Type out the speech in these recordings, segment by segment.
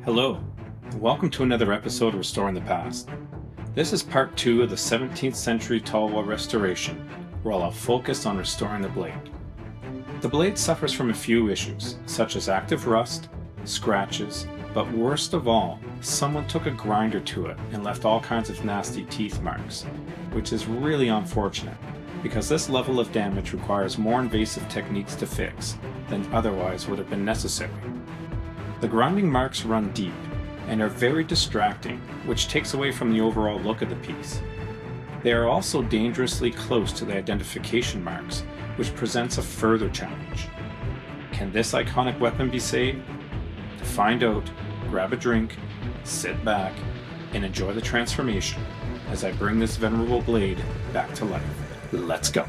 Hello, and welcome to another episode of Restoring the Past. This is part 2 of the 17th century Tulwar restoration, where I'll focus on restoring the blade. The blade suffers from a few issues, such as active rust, scratches, but worst of all, someone took a grinder to it and left all kinds of nasty teeth marks, which is really unfortunate, because this level of damage requires more invasive techniques to fix than otherwise would have been necessary. The grinding marks run deep and are very distracting, which takes away from the overall look of the piece. They are also dangerously close to the identification marks, which presents a further challenge. Can this iconic weapon be saved? To find out, grab a drink, sit back, and enjoy the transformation as I bring this venerable blade back to life. Let's go!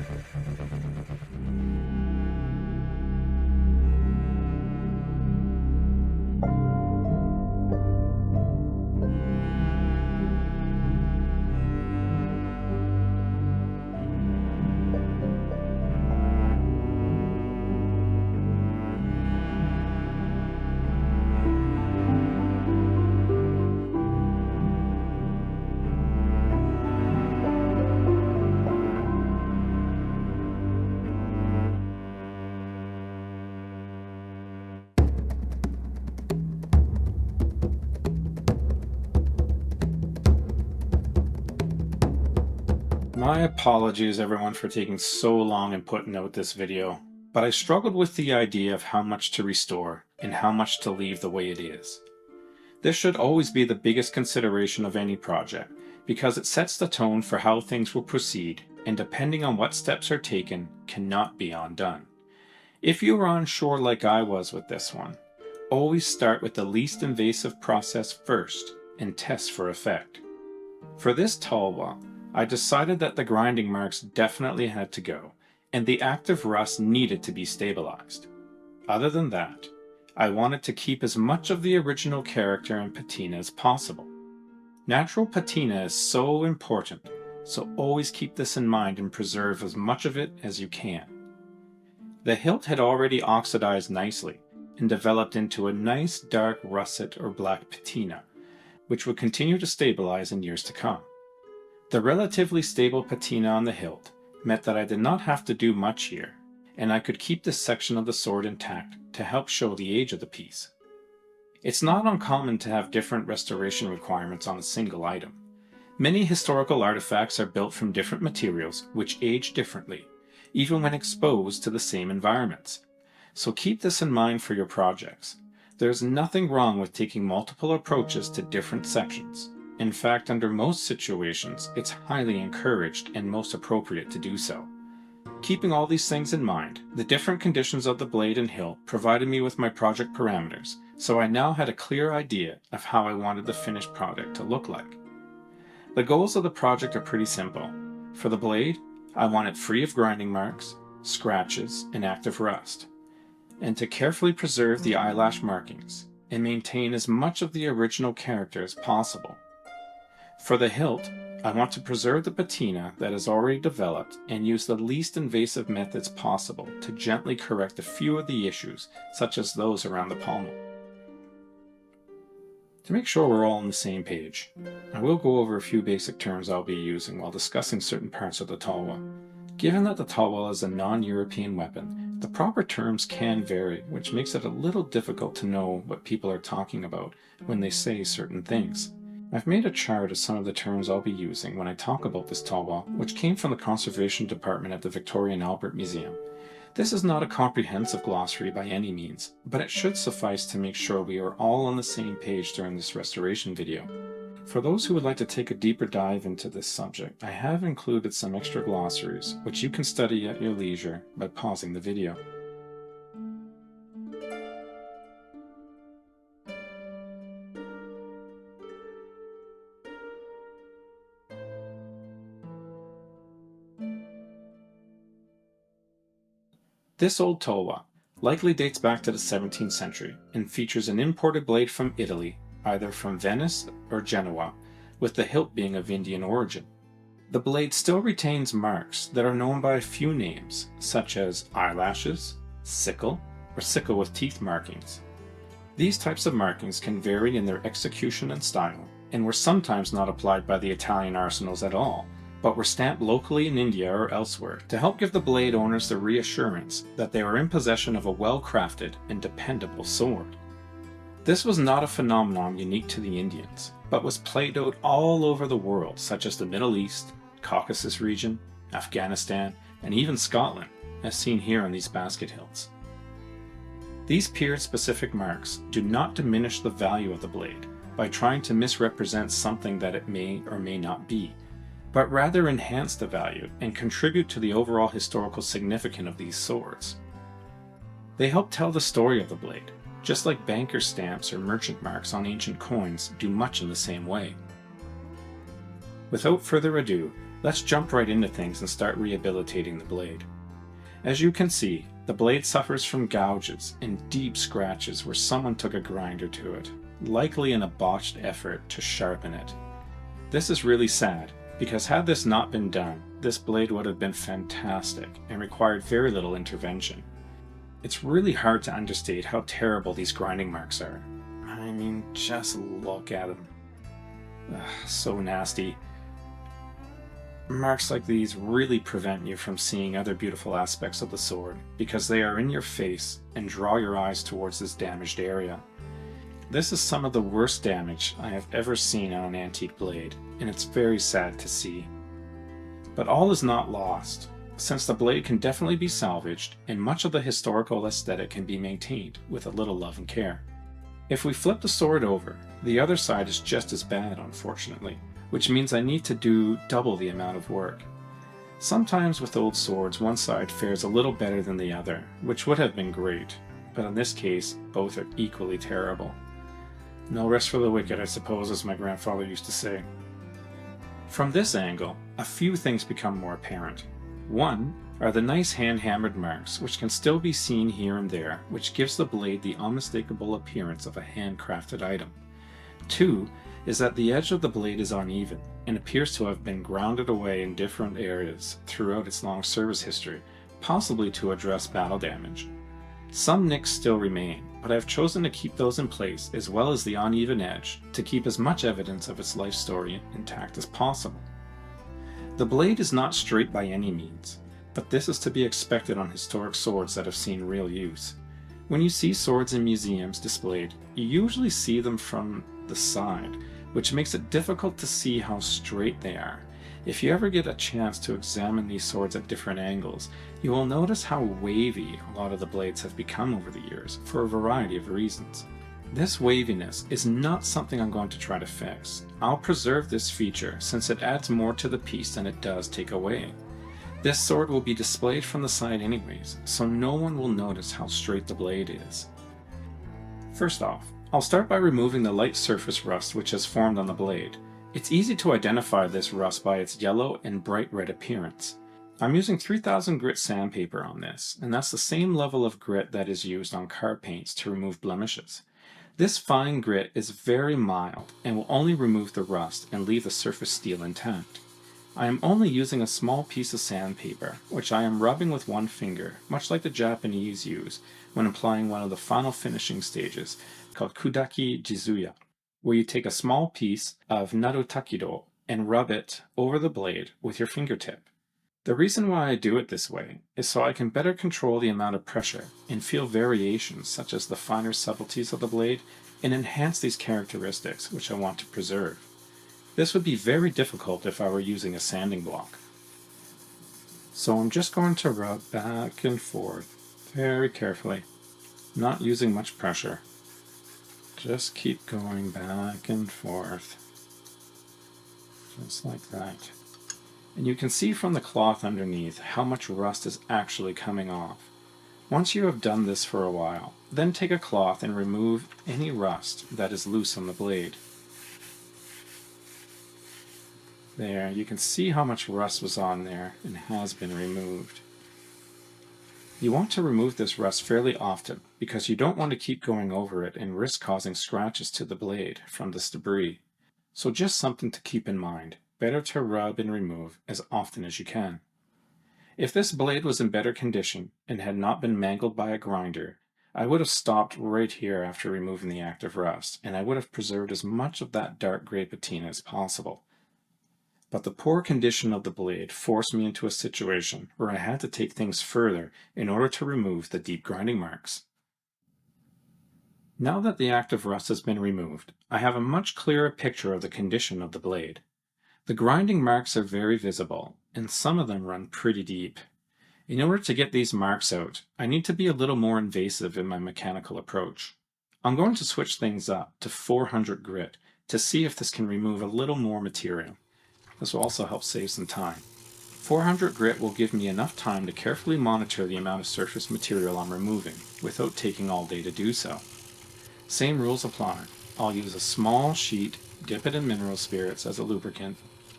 My apologies everyone for taking so long in putting out this video, but I struggled with the idea of how much to restore and how much to leave the way it is. This should always be the biggest consideration of any project, because it sets the tone for how things will proceed, and depending on what steps are taken, cannot be undone. If you are unsure like I was with this one, always start with the least invasive process first and test for effect. For this Tulwar, I decided that the grinding marks definitely had to go, and the active rust needed to be stabilized. Other than that, I wanted to keep as much of the original character and patina as possible. Natural patina is so important, so always keep this in mind and preserve as much of it as you can. The hilt had already oxidized nicely and developed into a nice dark russet or black patina, which would continue to stabilize in years to come. The relatively stable patina on the hilt meant that I did not have to do much here, and I could keep this section of the sword intact to help show the age of the piece. It's not uncommon to have different restoration requirements on a single item. Many historical artifacts are built from different materials which age differently, even when exposed to the same environments. So keep this in mind for your projects. There's nothing wrong with taking multiple approaches to different sections. In fact, under most situations, it's highly encouraged and most appropriate to do so. Keeping all these things in mind, the different conditions of the blade and hilt provided me with my project parameters, so I now had a clear idea of how I wanted the finished product to look like. The goals of the project are pretty simple. For the blade, I want it free of grinding marks, scratches, and active rust, and to carefully preserve the eyelash markings and maintain as much of the original character as possible. For the hilt, I want to preserve the patina that is already developed and use the least invasive methods possible to gently correct a few of the issues, such as those around the pommel. To make sure we're all on the same page, I will go over a few basic terms I'll be using while discussing certain parts of the Tulwar. Given that the Tulwar is a non-European weapon, the proper terms can vary, which makes it a little difficult to know what people are talking about when they say certain things. I've made a chart of some of the terms I'll be using when I talk about this Tulwar, which came from the Conservation Department at the Victoria and Albert Museum. This is not a comprehensive glossary by any means, but it should suffice to make sure we are all on the same page during this restoration video. For those who would like to take a deeper dive into this subject, I have included some extra glossaries, which you can study at your leisure by pausing the video. This old Tulwar likely dates back to the 17th century and features an imported blade from Italy, either from Venice or Genoa, with the hilt being of Indian origin. The blade still retains marks that are known by a few names, such as eyelashes, sickle, or sickle with teeth markings. These types of markings can vary in their execution and style, and were sometimes not applied by the Italian arsenals at all, but were stamped locally in India or elsewhere to help give the blade owners the reassurance that they were in possession of a well-crafted and dependable sword. This was not a phenomenon unique to the Indians, but was played out all over the world, such as the Middle East, Caucasus region, Afghanistan, and even Scotland, as seen here on these basket hilts. These period-specific marks do not diminish the value of the blade by trying to misrepresent something that it may or may not be, but rather enhance the value and contribute to the overall historical significance of these swords. They help tell the story of the blade, just like banker stamps or merchant marks on ancient coins do much in the same way. Without further ado, let's jump right into things and start rehabilitating the blade. As you can see, the blade suffers from gouges and deep scratches where someone took a grinder to it, likely in a botched effort to sharpen it. This is really sad, because had this not been done, this blade would have been fantastic and required very little intervention. It's really hard to understate how terrible these grinding marks are. I mean, just look at them. Ugh, so nasty. Marks like these really prevent you from seeing other beautiful aspects of the sword because they are in your face and draw your eyes towards this damaged area. This is some of the worst damage I have ever seen on an antique blade, and it's very sad to see. But all is not lost, since the blade can definitely be salvaged and much of the historical aesthetic can be maintained with a little love and care. If we flip the sword over, the other side is just as bad, unfortunately, which means I need to do double the amount of work. Sometimes with old swords, one side fares a little better than the other, which would have been great, but in this case, both are equally terrible. No rest for the wicked, I suppose, as my grandfather used to say. From this angle, a few things become more apparent. One are the nice hand-hammered marks, which can still be seen here and there, which gives the blade the unmistakable appearance of a handcrafted item. Two is that the edge of the blade is uneven and appears to have been grounded away in different areas throughout its long service history, possibly to address battle damage. Some nicks still remain, but I have chosen to keep those in place as well as the uneven edge to keep as much evidence of its life story intact as possible. The blade is not straight by any means, but this is to be expected on historic swords that have seen real use. When you see swords in museums displayed, you usually see them from the side, which makes it difficult to see how straight they are. If you ever get a chance to examine these swords at different angles, you will notice how wavy a lot of the blades have become over the years, for a variety of reasons. This waviness is not something I'm going to try to fix. I'll preserve this feature since it adds more to the piece than it does take away. This sword will be displayed from the side anyways, so no one will notice how straight the blade is. First off, I'll start by removing the light surface rust which has formed on the blade. It's easy to identify this rust by its yellow and bright red appearance. I'm using 3000 grit sandpaper on this, and that's the same level of grit that is used on car paints to remove blemishes. This fine grit is very mild and will only remove the rust and leave the surface steel intact. I am only using a small piece of sandpaper, which I am rubbing with one finger, much like the Japanese use when applying one of the final finishing stages called Kudaki Jizuya, where you take a small piece of Narutakido and rub it over the blade with your fingertip. The reason why I do it this way is so I can better control the amount of pressure and feel variations such as the finer subtleties of the blade and enhance these characteristics which I want to preserve. This would be very difficult if I were using a sanding block. So I'm just going to rub back and forth very carefully, not using much pressure. Just keep going back and forth, just like that. And you can see from the cloth underneath how much rust is actually coming off. Once you have done this for a while, then take a cloth and remove any rust that is loose on the blade. There, you can see how much rust was on there and has been removed. You want to remove this rust fairly often because you don't want to keep going over it and risk causing scratches to the blade from this debris. So just something to keep in mind. Better to rub and remove as often as you can. If this blade was in better condition and had not been mangled by a grinder, I would have stopped right here after removing the active rust, and I would have preserved as much of that dark gray patina as possible. But the poor condition of the blade forced me into a situation where I had to take things further in order to remove the deep grinding marks. Now that the active rust has been removed, I have a much clearer picture of the condition of the blade. The grinding marks are very visible, and some of them run pretty deep. In order to get these marks out, I need to be a little more invasive in my mechanical approach. I'm going to switch things up to 400 grit to see if this can remove a little more material. This will also help save some time. 400 grit will give me enough time to carefully monitor the amount of surface material I'm removing without taking all day to do so. Same rules apply. I'll use a small sheet, dip it in mineral spirits as a lubricant.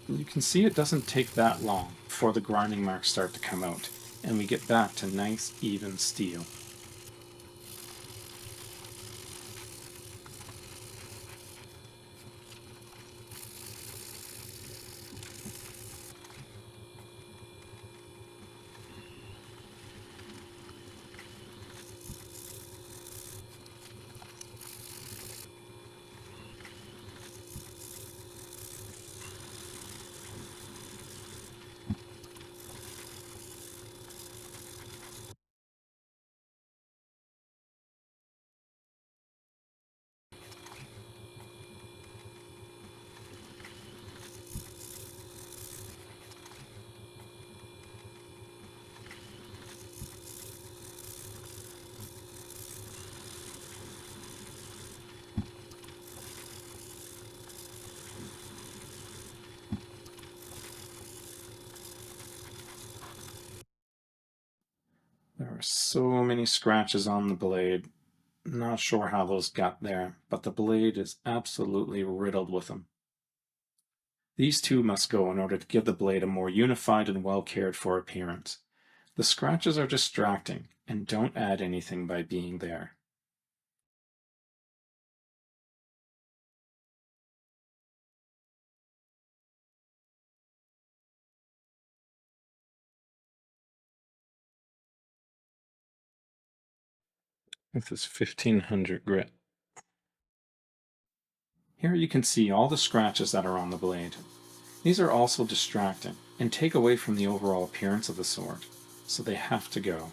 You can see it doesn't take that long before the grinding marks start to come out, and we get back to nice, even steel. There are so many scratches on the blade. Not sure how those got there, but the blade is absolutely riddled with them. These two must go in order to give the blade a more unified and well cared for appearance. The scratches are distracting and don't add anything by being there. This is 1500 grit. Here you can see all the scratches that are on the blade. These are also distracting and take away from the overall appearance of the sword, so they have to go.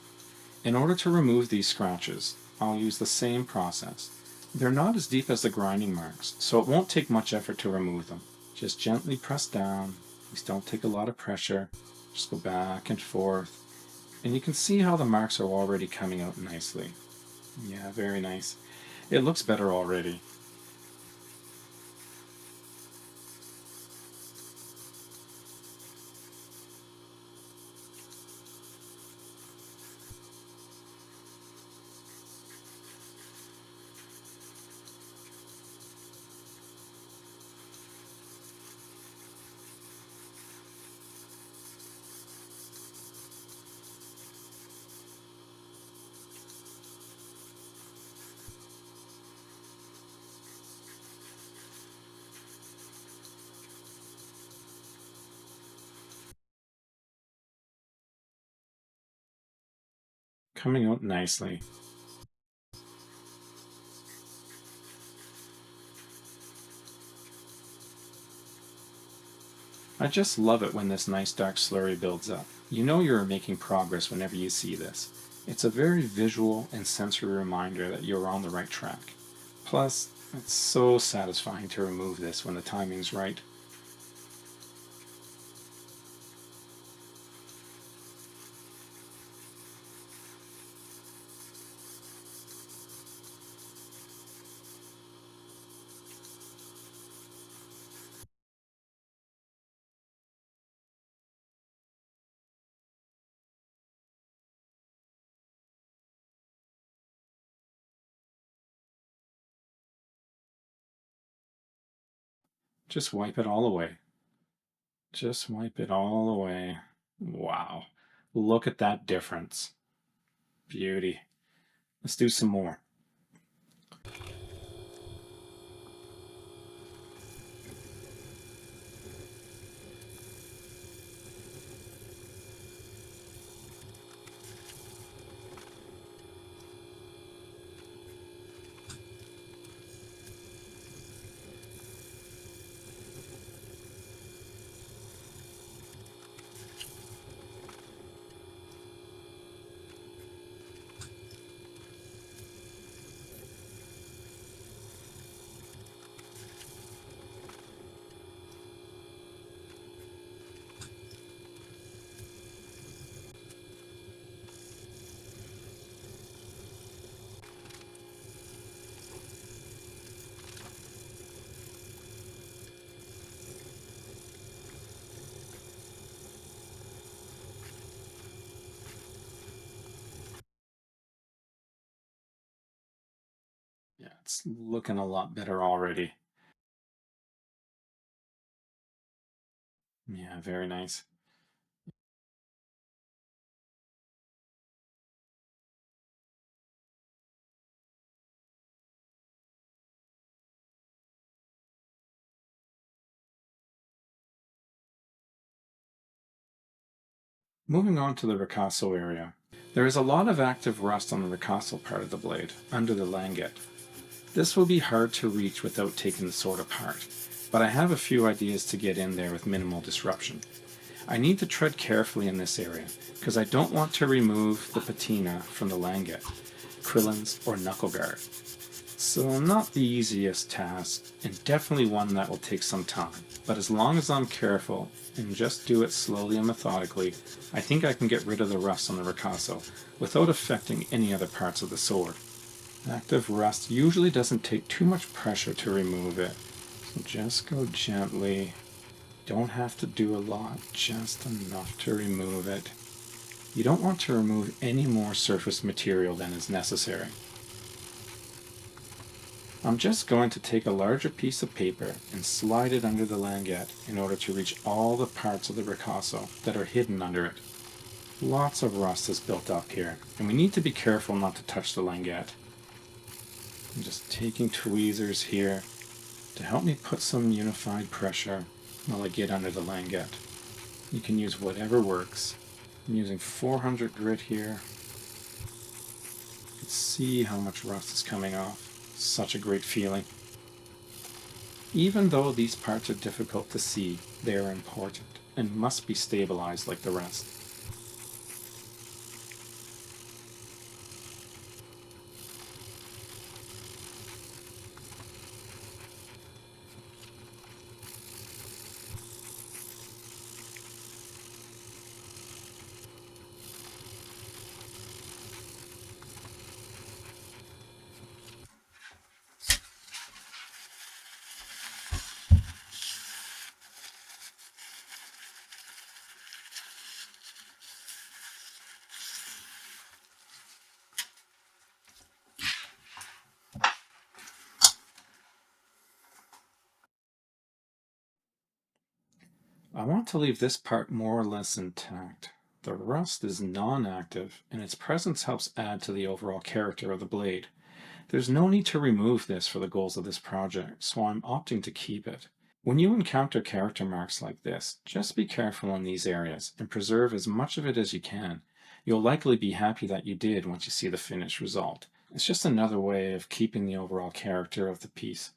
In order to remove these scratches, I'll use the same process. They're not as deep as the grinding marks, so it won't take much effort to remove them. Just gently press down. These don't take a lot of pressure. Just go back and forth. And you can see how the marks are already coming out nicely. Yeah, very nice. It looks better already. Coming out nicely. I just love it when this nice dark slurry builds up. You know you're making progress whenever you see this. It's a very visual and sensory reminder that you're on the right track. Plus, it's so satisfying to remove this when the timing's right. Just wipe it all away. Just wipe it all away. Wow. Look at that difference. Beauty. Let's do some more. It's looking a lot better already. Yeah, very nice. Moving on to the Ricasso area. There is a lot of active rust on the Ricasso part of the blade, under the languette. This will be hard to reach without taking the sword apart, but I have a few ideas to get in there with minimal disruption. I need to tread carefully in this area, because I don't want to remove the patina from the languette, crillons, or knuckle guard. So not the easiest task, and definitely one that will take some time. But as long as I'm careful and just do it slowly and methodically, I think I can get rid of the rust on the Ricasso without affecting any other parts of the sword. Active rust usually doesn't take too much pressure to remove it, so just go gently. Don't have to do a lot, just enough to remove it. You don't want to remove any more surface material than is necessary. I'm just going to take a larger piece of paper and slide it under the languette in order to reach all the parts of the Ricasso that are hidden under it. Lots of rust is built up here, and we need to be careful not to touch the languette. I'm just taking tweezers here to help me put some unified pressure while I get under the languette. You can use whatever works. I'm using 400 grit here. You can see how much rust is coming off. Such a great feeling. Even though these parts are difficult to see, they are important and must be stabilized like the rest. I want to leave this part more or less intact. The rust is non-active, and its presence helps add to the overall character of the blade. There's no need to remove this for the goals of this project, so I'm opting to keep it. When you encounter character marks like this, just be careful in these areas and preserve as much of it as you can. You'll likely be happy that you did once you see the finished result. It's just another way of keeping the overall character of the piece.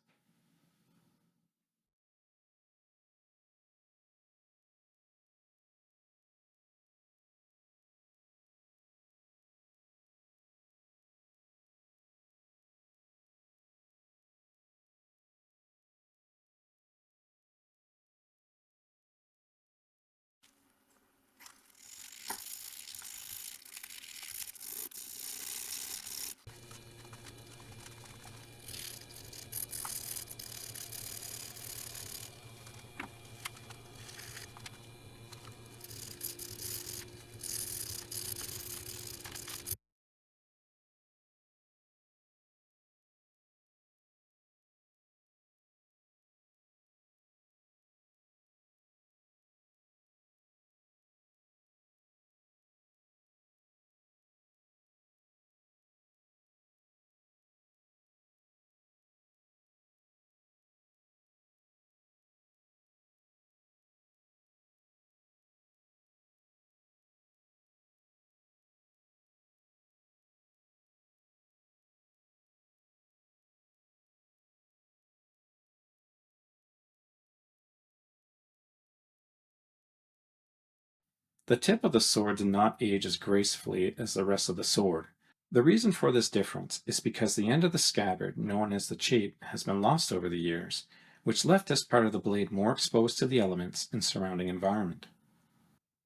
The tip of the sword did not age as gracefully as the rest of the sword. The reason for this difference is because the end of the scabbard, known as the chape, has been lost over the years, which left this part of the blade more exposed to the elements and surrounding environment.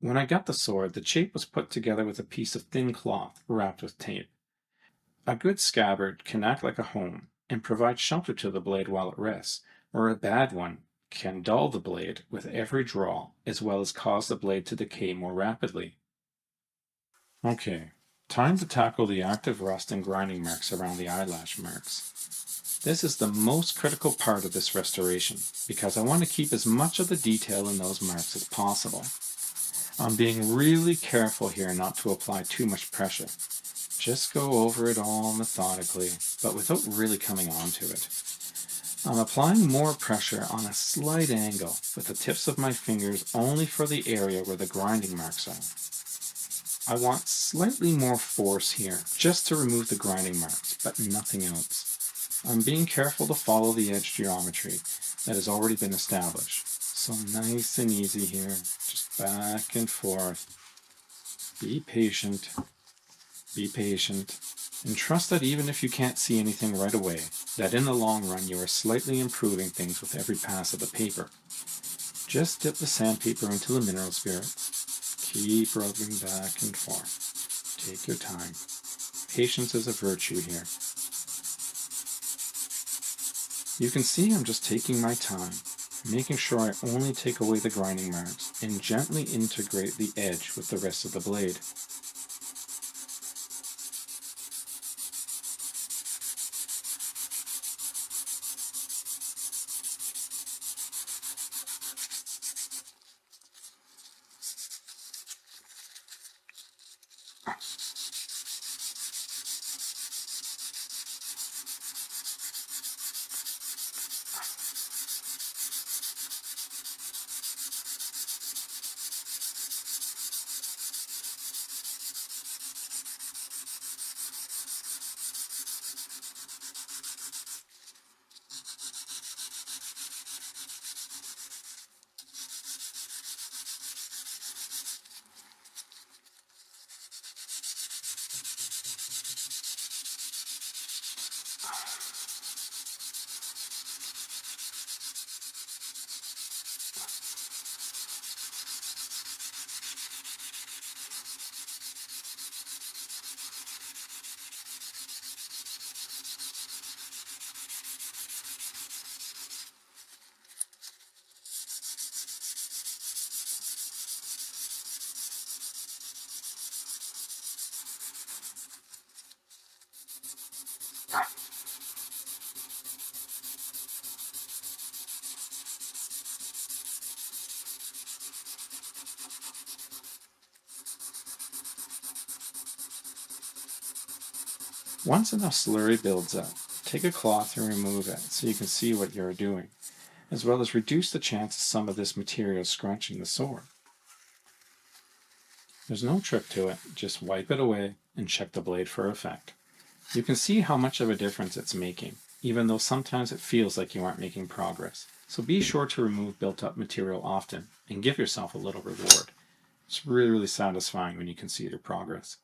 When I got the sword, the chape was put together with a piece of thin cloth wrapped with tape. A good scabbard can act like a home and provide shelter to the blade while it rests, or a bad one can dull the blade with every draw, as well as cause the blade to decay more rapidly. Okay, time to tackle the active rust and grinding marks around the eyelash marks. This is the most critical part of this restoration because I want to keep as much of the detail in those marks as possible. I'm being really careful here not to apply too much pressure. Just go over it all methodically, but without really coming onto it. I'm applying more pressure on a slight angle with the tips of my fingers only for the area where the grinding marks are. I want slightly more force here, just to remove the grinding marks, but nothing else. I'm being careful to follow the edge geometry that has already been established. So nice and easy here, just back and forth. Be patient, and trust that even if you can't see anything right away, that in the long run you are slightly improving things with every pass of the paper. Just dip the sandpaper into the mineral spirits. Keep rubbing back and forth. Take your time. Patience is a virtue here. You can see I'm just taking my time, making sure I only take away the grinding marks and gently integrate the edge with the rest of the blade. Once enough slurry builds up, take a cloth and remove it so you can see what you're doing, as well as reduce the chance of some of this material scratching the sword. There's no trick to it, just wipe it away and check the blade for effect. You can see how much of a difference it's making, even though sometimes it feels like you aren't making progress. So be sure to remove built-up material often and give yourself a little reward. It's really satisfying when you can see your progress.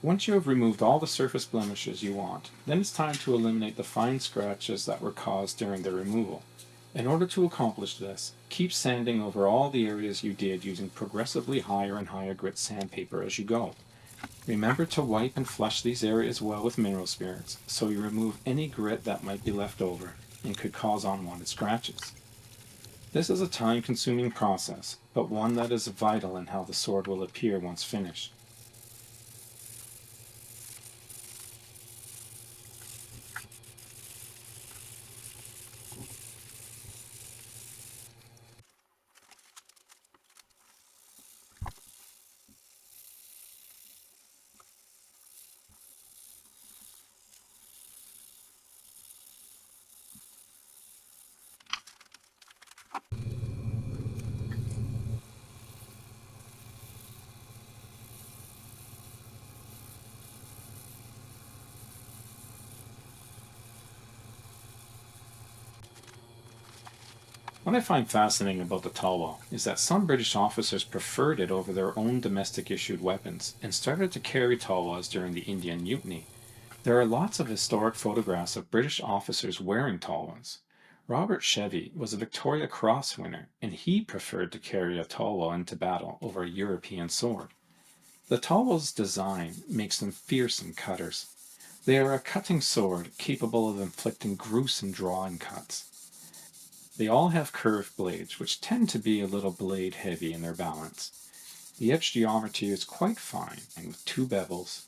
Once you have removed all the surface blemishes you want, then it's time to eliminate the fine scratches that were caused during the removal. In order to accomplish this, keep sanding over all the areas you did using progressively higher and higher grit sandpaper as you go. Remember to wipe and flush these areas well with mineral spirits so you remove any grit that might be left over and could cause unwanted scratches. This is a time-consuming process, but one that is vital in how the sword will appear once finished. What I find fascinating about the Tulwar is that some British officers preferred it over their own domestic-issued weapons and started to carry Tulwars during the Indian Mutiny. There are lots of historic photographs of British officers wearing Tulwars. Robert Chevy was a Victoria Cross winner, and he preferred to carry a Tulwar into battle over a European sword. The Tulwar's design makes them fearsome cutters. They are a cutting sword capable of inflicting gruesome drawing cuts. They all have curved blades, which tend to be a little blade heavy in their balance. The edge geometry is quite fine, and with two bevels.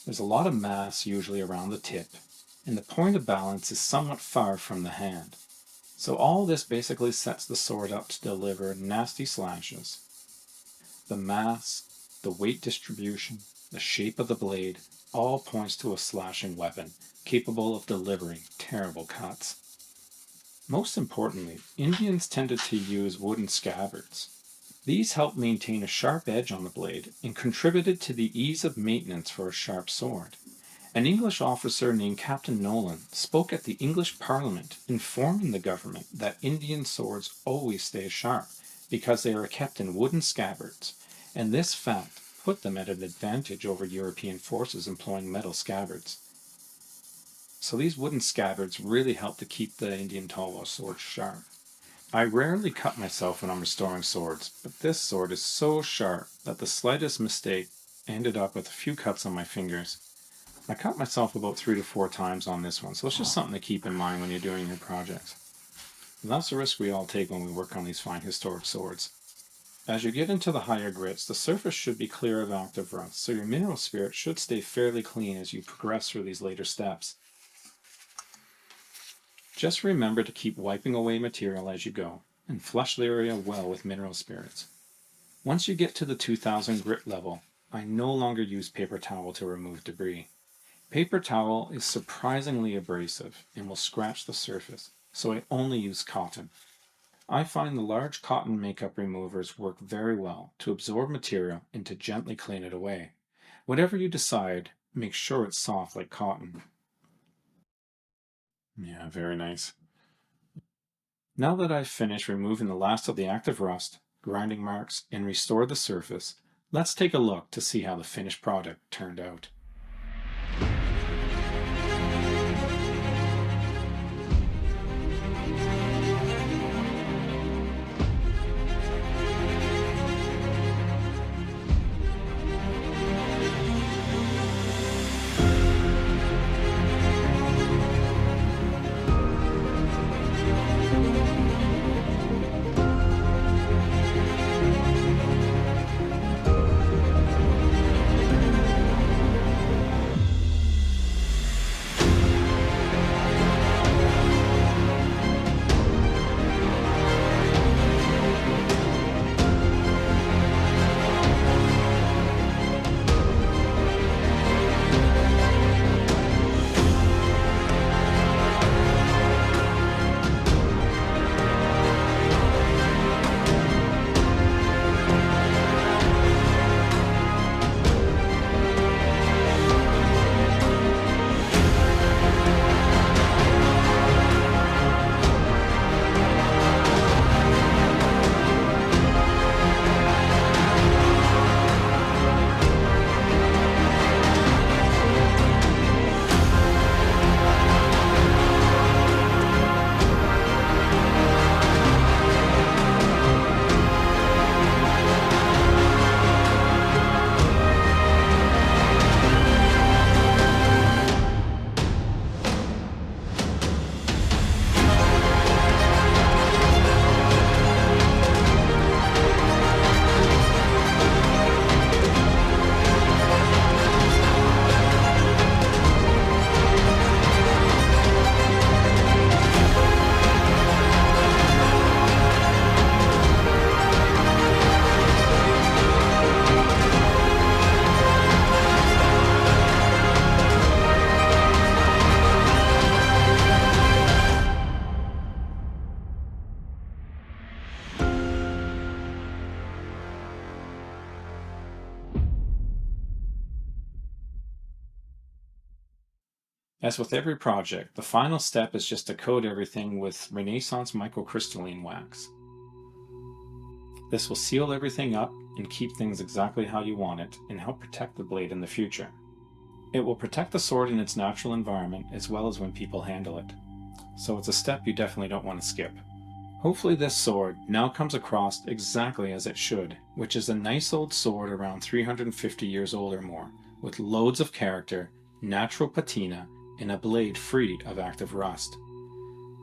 There's a lot of mass usually around the tip, and the point of balance is somewhat far from the hand. So all this basically sets the sword up to deliver nasty slashes. The mass, the weight distribution, the shape of the blade, all points to a slashing weapon, capable of delivering terrible cuts. Most importantly, Indians tended to use wooden scabbards. These helped maintain a sharp edge on the blade and contributed to the ease of maintenance for a sharp sword. An English officer named Captain Nolan spoke at the English Parliament informing the government that Indian swords always stay sharp because they are kept in wooden scabbards, and this fact put them at an advantage over European forces employing metal scabbards. So these wooden scabbards really help to keep the Indian Tulwar sword sharp. I rarely cut myself when I'm restoring swords, but this sword is so sharp that the slightest mistake ended up with a few cuts on my fingers. I cut myself about 3 to 4 times on this one, so it's just something to keep in mind when you're doing your projects. And that's the risk we all take when we work on these fine historic swords. As you get into the higher grits, the surface should be clear of active rust, so your mineral spirit should stay fairly clean as you progress through these later steps. Just remember to keep wiping away material as you go, and flush the area well with mineral spirits. Once you get to the 2000 grit level, I no longer use paper towel to remove debris. Paper towel is surprisingly abrasive and will scratch the surface, so I only use cotton. I find the large cotton makeup removers work very well to absorb material and to gently clean it away. Whatever you decide, make sure it's soft like cotton. Yeah, very nice. Now that I've finished removing the last of the active rust, grinding marks, and restored the surface, let's take a look to see how the finished product turned out. As with every project, the final step is just to coat everything with Renaissance microcrystalline wax. This will seal everything up and keep things exactly how you want it and help protect the blade in the future. It will protect the sword in its natural environment as well as when people handle it. So it's a step you definitely don't want to skip. Hopefully this sword now comes across exactly as it should, which is a nice old sword around 350 years old or more, with loads of character, natural patina, and a blade free of active rust.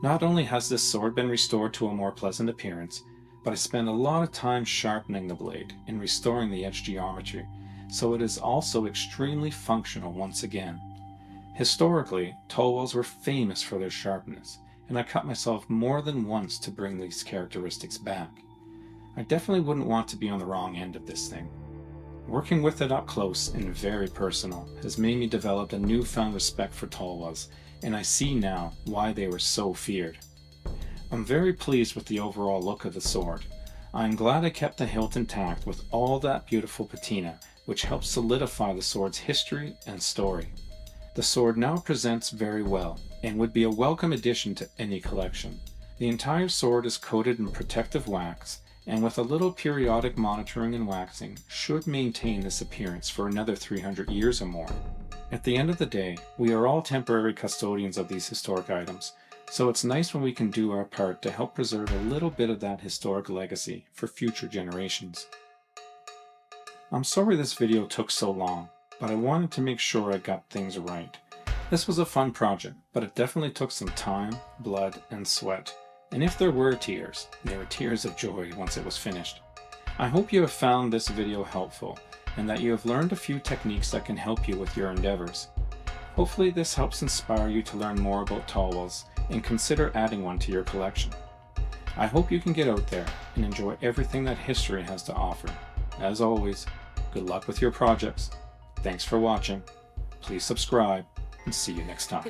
Not only has this sword been restored to a more pleasant appearance, but I spent a lot of time sharpening the blade and restoring the edge geometry, so it is also extremely functional once again. Historically, Tulwars were famous for their sharpness, and I cut myself more than once to bring these characteristics back. I definitely wouldn't want to be on the wrong end of this thing. Working with it up close and very personal has made me develop a newfound respect for Tulwars, and I see now why they were so feared. I'm very pleased with the overall look of the sword. I am glad I kept the hilt intact with all that beautiful patina, which helps solidify the sword's history and story. The sword now presents very well, and would be a welcome addition to any collection. The entire sword is coated in protective wax, and with a little periodic monitoring and waxing, should maintain this appearance for another 300 years or more. At the end of the day, we are all temporary custodians of these historic items, so it's nice when we can do our part to help preserve a little bit of that historic legacy for future generations. I'm sorry this video took so long, but I wanted to make sure I got things right. This was a fun project, but it definitely took some time, blood, and sweat. And if there were tears, they were tears of joy once it was finished. I hope you have found this video helpful, and that you have learned a few techniques that can help you with your endeavors. Hopefully this helps inspire you to learn more about Tulwars and consider adding one to your collection. I hope you can get out there and enjoy everything that history has to offer. As always, good luck with your projects. Thanks for watching. Please subscribe and see you next time.